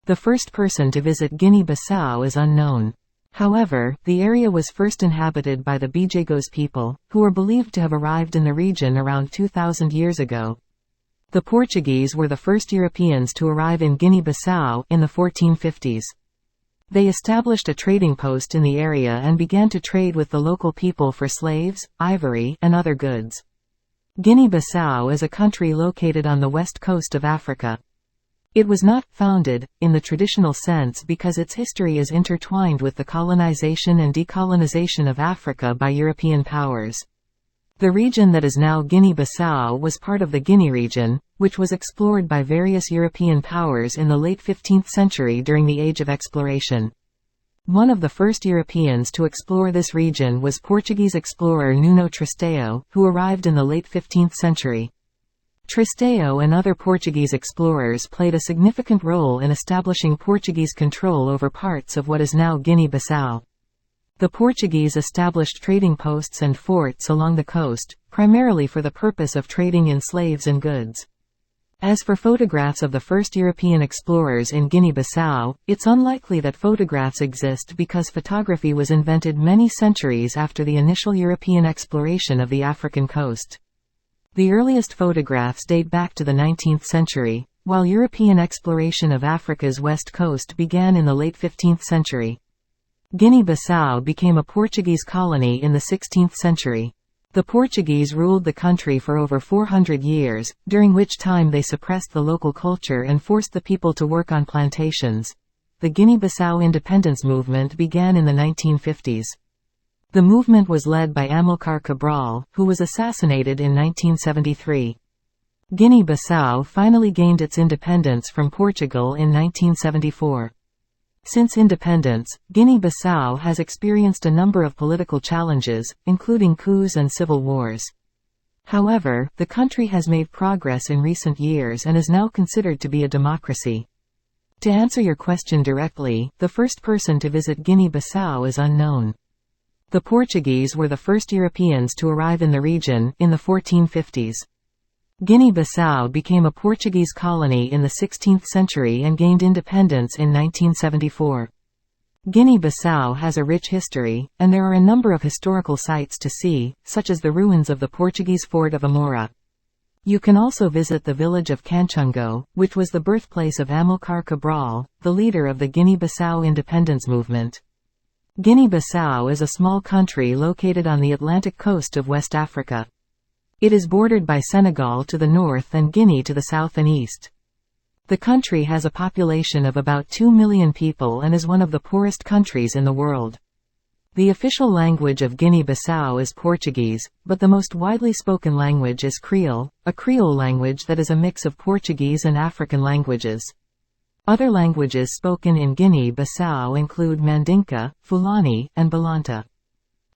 The first person to visit Guinea-Bissau is unknown. However, the area was first inhabited by the Bijagós people, who were believed to have arrived in the region around 2,000 years ago. The Portuguese were the first Europeans to arrive in Guinea-Bissau in the 1450s. They established a trading post in the area and began to trade with the local people for slaves, ivory, and other goods. Guinea-Bissau is a country located on the west coast of Africa. It was not founded, in the traditional sense, because its history is intertwined with the colonization and decolonization of Africa by European powers. The region that is now Guinea-Bissau was part of the Guinea region, which was explored by various European powers in the late 15th century during the Age of Exploration. One of the first Europeans to explore this region was Portuguese explorer Nuno Tristão, who arrived in the late 15th century. Tristão and other Portuguese explorers played a significant role in establishing Portuguese control over parts of what is now Guinea-Bissau. The Portuguese established trading posts and forts along the coast, primarily for the purpose of trading in slaves and goods. As for photographs of the first European explorers in Guinea-Bissau, it's unlikely that photographs exist because photography was invented many centuries after the initial European exploration of the African coast. The earliest photographs date back to the 19th century, while European exploration of Africa's west coast began in the late 15th century. Guinea-Bissau became a Portuguese colony in the 16th century. The Portuguese ruled the country for over 400 years, during which time they suppressed the local culture and forced the people to work on plantations. The Guinea-Bissau independence movement began in the 1950s. The movement was led by Amilcar Cabral, who was assassinated in 1973. Guinea-Bissau finally gained its independence from Portugal in 1974. Since independence, Guinea-Bissau has experienced a number of political challenges, including coups and civil wars. However, the country has made progress in recent years and is now considered to be a democracy. To answer your question directly, the first person to visit Guinea-Bissau is unknown. The Portuguese were the first Europeans to arrive in the region, in the 1450s. Guinea-Bissau became a Portuguese colony in the 16th century and gained independence in 1974. Guinea-Bissau has a rich history, and there are a number of historical sites to see, such as the ruins of the Portuguese fort of Amora. You can also visit the village of Canchungo, which was the birthplace of Amilcar Cabral, the leader of the Guinea-Bissau independence movement. Guinea-Bissau is a small country located on the Atlantic coast of West Africa. It is bordered by Senegal to the north and Guinea to the south and east. The country has a population of about 2 million people and is one of the poorest countries in the world. The official language of Guinea-Bissau is Portuguese, but the most widely spoken language is Creole, a Creole language that is a mix of Portuguese and African languages. Other languages spoken in Guinea-Bissau include Mandinka, Fulani, and Balanta.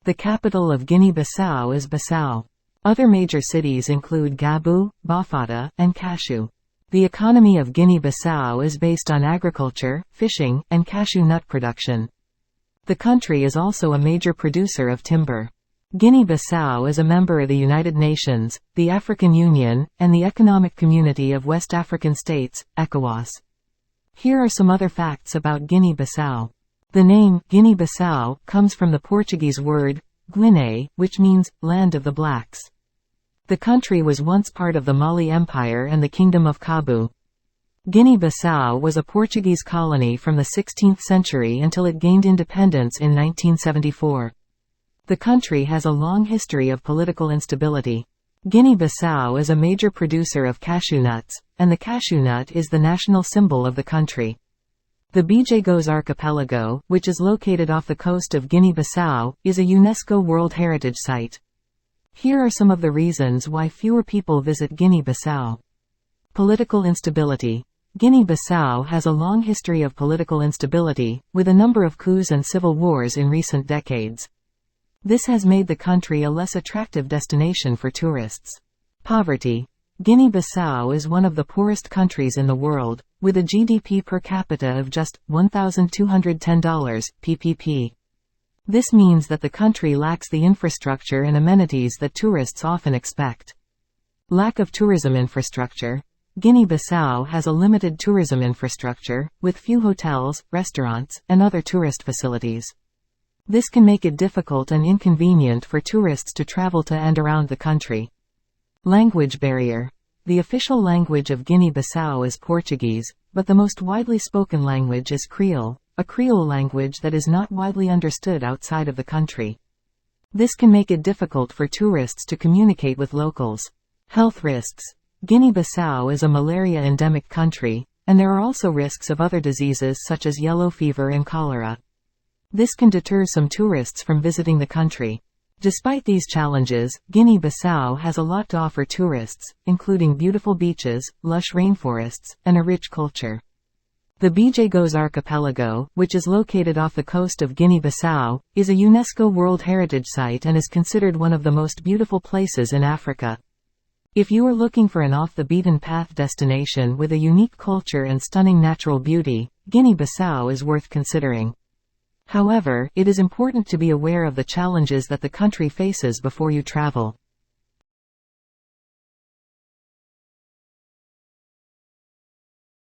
The capital of Guinea-Bissau is Bissau. Other major cities include Gabu, Bafata, and Cashew. The economy of Guinea-Bissau is based on agriculture, fishing, and cashew nut production. The country is also a major producer of timber. Guinea-Bissau is a member of the United Nations, the African Union, and the Economic Community of West African States, ECOWAS. Here are some other facts about Guinea-Bissau. The name, Guinea-Bissau, comes from the Portuguese word, Guiné, which means, land of the blacks. The country was once part of the Mali Empire and the Kingdom of Kabu. Guinea-Bissau was a Portuguese colony from the 16th century until it gained independence in 1974. The country has a long history of political instability. Guinea-Bissau is a major producer of cashew nuts, and the cashew nut is the national symbol of the country. The Bijagós archipelago, which is located off the coast of Guinea-Bissau, is a UNESCO World Heritage Site. Here are some of the reasons why fewer people visit Guinea-Bissau. Political instability. Guinea-Bissau has a long history of political instability, with a number of coups and civil wars in recent decades. This has made the country a less attractive destination for tourists. Poverty. Guinea-Bissau is one of the poorest countries in the world, with a GDP per capita of just $1,210 PPP. This means that the country lacks the infrastructure and amenities that tourists often expect. Lack of tourism infrastructure. Guinea-Bissau has a limited tourism infrastructure, with few hotels, restaurants, and other tourist facilities. This can make it difficult and inconvenient for tourists to travel to and around the country. Language barrier. The official language of Guinea-Bissau is Portuguese, but the most widely spoken language is Creole, a Creole language that is not widely understood outside of the country. This can make it difficult for tourists to communicate with locals. Health risks. Guinea-Bissau is a malaria endemic country, and there are also risks of other diseases such as yellow fever and cholera. This can deter some tourists from visiting the country. Despite these challenges, Guinea-Bissau has a lot to offer tourists, including beautiful beaches, lush rainforests, and a rich culture. The Bijagós archipelago, which is located off the coast of Guinea-Bissau, is a UNESCO World Heritage Site and is considered one of the most beautiful places in Africa. If you are looking for an off-the-beaten-path destination with a unique culture and stunning natural beauty, Guinea-Bissau is worth considering. However, it is important to be aware of the challenges that the country faces before you travel.